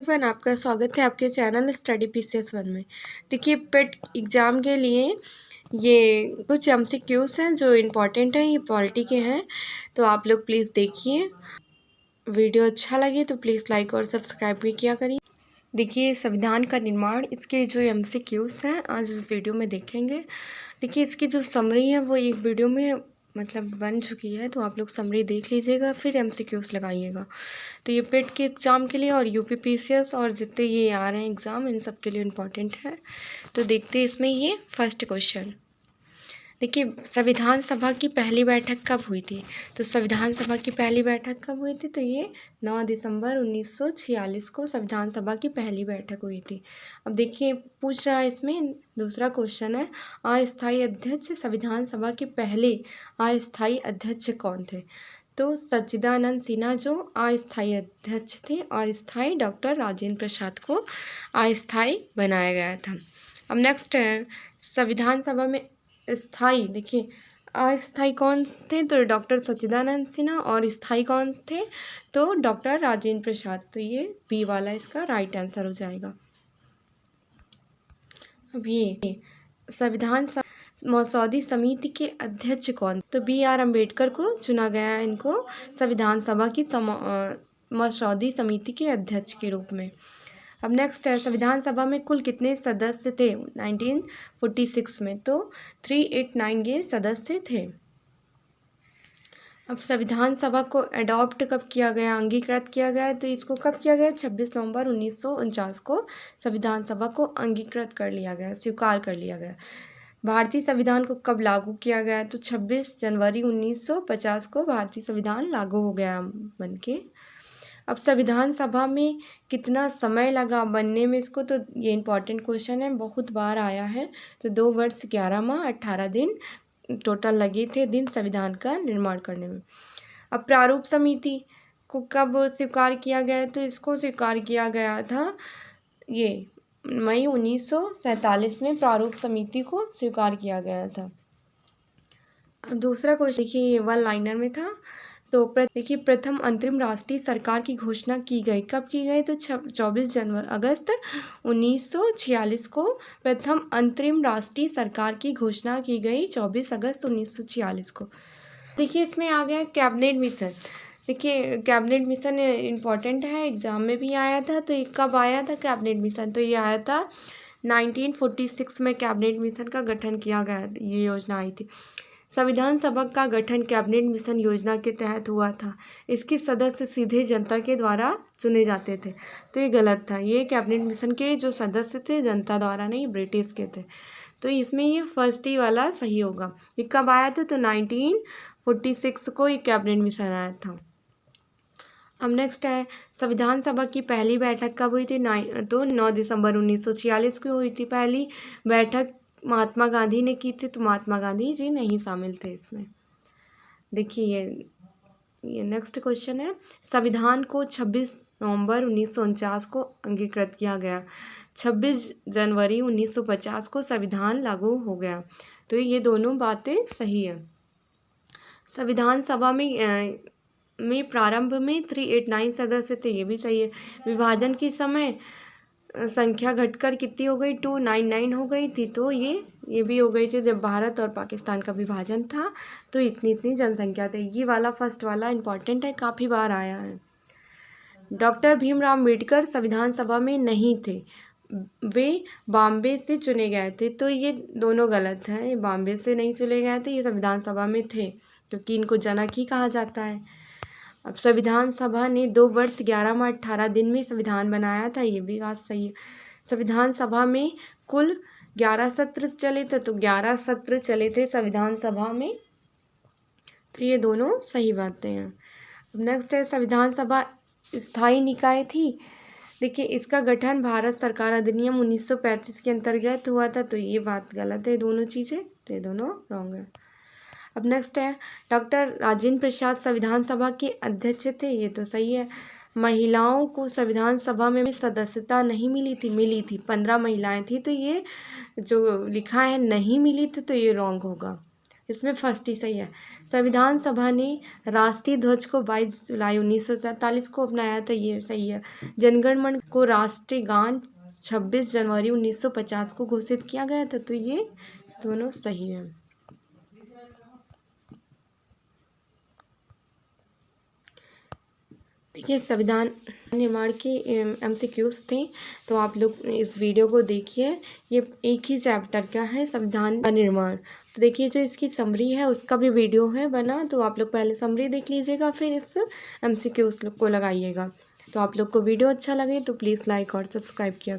Everyone, आपका स्वागत है आपके चैनल स्टडी पीसीएस 1 में। देखिए, पेट एग्ज़ाम के लिए ये कुछ एमसीक्यूज़ हैं जो इम्पोर्टेंट हैं, ये पॉलिटी के हैं। तो आप लोग प्लीज़ देखिए। वीडियो अच्छा लगे तो प्लीज़ लाइक और सब्सक्राइब भी किया करिए। देखिए, संविधान का निर्माण, इसके जो एमसीक्यूज़ हैं आज इस वीडियो में देखेंगे। देखिए, इसकी जो समरी है वो एक वीडियो में बन चुकी है, तो आप लोग समरी देख लीजिएगा, फिर एमसीक्यूज़ लगाइएगा। तो ये पेट के एग्ज़ाम के लिए और यूपी पीसीएस और जितने ये आ रहे हैं एग्ज़ाम, इन सब के लिए इम्पोर्टेंट है। तो देखते हैं इसमें ये फर्स्ट क्वेश्चन। देखिए, संविधान सभा की पहली बैठक कब हुई थी? तो संविधान सभा की पहली बैठक कब हुई थी? तो ये 9 दिसंबर 1946 को संविधान सभा की पहली बैठक हुई थी। अब देखिए, पूछ रहा है इसमें दूसरा क्वेश्चन है, अस्थायी अध्यक्ष संविधान सभा के पहले अस्थायी अध्यक्ष कौन थे? तो सच्चिदानंद सिन्हा जो अस्थायी अध्यक्ष थे, और स्थायी डॉक्टर राजेंद्र प्रसाद को अस्थायी बनाया गया था। अब नेक्स्ट है, संविधान सभा में स्थायी, देखिए अस्थायी कौन थे? तो डॉक्टर सच्चिदानंद सिन्हा, और स्थायी कौन थे? तो डॉक्टर राजेंद्र प्रसाद। तो ये बी वाला इसका राइट आंसर हो जाएगा। अब ये संविधान मसौदी समिति के अध्यक्ष कौन? तो BR अम्बेडकर को चुना गया है इनको संविधान सभा की मसौदी समिति के अध्यक्ष के रूप में। अब नेक्स्ट है, संविधान सभा में कुल कितने सदस्य थे 1946 में? तो 389 ये सदस्य थे। अब संविधान सभा को अडॉप्ट कब किया गया, अंगीकृत किया गया? तो इसको कब किया गया? 26 नवंबर 1949 को संविधान सभा को अंगीकृत कर लिया गया, स्वीकार कर लिया गया। भारतीय संविधान को कब लागू किया गया? तो 26 जनवरी 1950 को भारतीय संविधान लागू हो गया बनके। अब संविधान सभा में कितना समय लगा बनने में इसको? तो ये इम्पॉर्टेंट क्वेश्चन है, बहुत बार आया है। तो 2 वर्ष 11 माह 18 दिन टोटल लगे थे दिन संविधान का निर्माण करने में। अब प्रारूप समिति को कब स्वीकार किया गया? तो इसको स्वीकार किया गया था ये मई 1947 में प्रारूप समिति को स्वीकार किया गया था। अब दूसरा क्वेश्चन देखिए, ये 1 लाइनर में था। तो देखिए, प्रथम अंतरिम राष्ट्रीय सरकार की घोषणा की गई, कब की गई? तो 24 अगस्त 1946 को प्रथम अंतरिम राष्ट्रीय सरकार की घोषणा की गई, 24 अगस्त 1946 को। देखिए, इसमें आ गया कैबिनेट मिशन। देखिए, कैबिनेट मिशन इम्पॉर्टेंट है, एग्जाम में भी आया था। तो ये कब आया था कैबिनेट मिशन? तो ये आया था 1946 में कैबिनेट मिशन का गठन किया गया, ये योजना आई थी। संविधान सभा का गठन कैबिनेट मिशन योजना के तहत हुआ था। इसके सदस्य सीधे जनता के द्वारा चुने जाते थे। तो ये गलत था, ये कैबिनेट मिशन के जो सदस्य थे जनता द्वारा नहीं, ब्रिटिश के थे। तो इसमें ये फर्स्ट ही वाला सही होगा। ये कब आया था? तो 1946 को ये कैबिनेट मिशन आया था। अब नेक्स्ट है, संविधान सभा की पहली बैठक कब हुई थी? तो 9 दिसंबर 1946 को हुई थी पहली बैठक। महात्मा गांधी ने की थी, तो महात्मा गांधी जी नहीं शामिल थे इसमें। देखिए, ये नेक्स्ट क्वेश्चन है, संविधान को 26 नवंबर 1949 को अंगीकृत किया गया, 26 जनवरी 1950 को संविधान लागू हो गया। तो ये दोनों बातें सही है। संविधान सभा में प्रारंभ में 389 सदस्य थे, ये भी सही है। विभाजन के समय संख्या घटकर कितनी हो गई? 299 हो गई थी। तो ये भी हो गई थी जब भारत और पाकिस्तान का विभाजन था, तो इतनी जनसंख्या थी। ये वाला फर्स्ट वाला इम्पॉर्टेंट है, काफ़ी बार आया है। डॉक्टर भीमराव अम्बेडकर संविधान सभा में नहीं थे, वे बॉम्बे से चुने गए थे। तो ये दोनों गलत हैं, ये बॉम्बे से नहीं चुने गए थे, ये संविधान सभा में थे, क्योंकि इनको जनक ही कहा जाता है। अब संविधान सभा ने 2 वर्ष 11 माह 18 दिन में संविधान बनाया था, ये भी बात सही है। संविधान सभा में कुल 11 सत्र चले थे, तो 11 सत्र चले थे संविधान सभा में। तो ये दोनों सही बातें हैं। अब नेक्स्ट है, संविधान सभा स्थायी निकाय थी। देखिए, इसका गठन भारत सरकार अधिनियम 1935 के अंतर्गत हुआ था। तो ये बात गलत है, दोनों चीज़ें, तो ये दोनों रॉन्ग है। अब नेक्स्ट है, डॉक्टर राजेंद्र प्रसाद संविधान सभा के अध्यक्ष थे, ये तो सही है। महिलाओं को संविधान सभा में सदस्यता नहीं मिली थी, मिली थी, 15 महिलाएं थी। तो ये जो लिखा है नहीं मिली थी, तो ये रॉन्ग होगा। इसमें फर्स्ट ही सही है। संविधान सभा ने राष्ट्रीय ध्वज को 22 जुलाई 1947 को अपनाया था, ये सही है। जनगण मन को राष्ट्रीय गान 26 जनवरी 1950 को घोषित किया गया था, तो ये दोनों सही हैं। देखिए, संविधान निर्माण के MCQs थे, तो आप लोग इस वीडियो को देखिए। ये एक ही चैप्टर का है, संविधान का निर्माण। तो देखिए, जो इसकी समरी है उसका भी वीडियो है बना, तो आप लोग पहले समरी देख लीजिएगा, फिर इस MCQs को लगाइएगा। तो आप लोग को वीडियो अच्छा लगे तो प्लीज़ लाइक और सब्सक्राइब किया।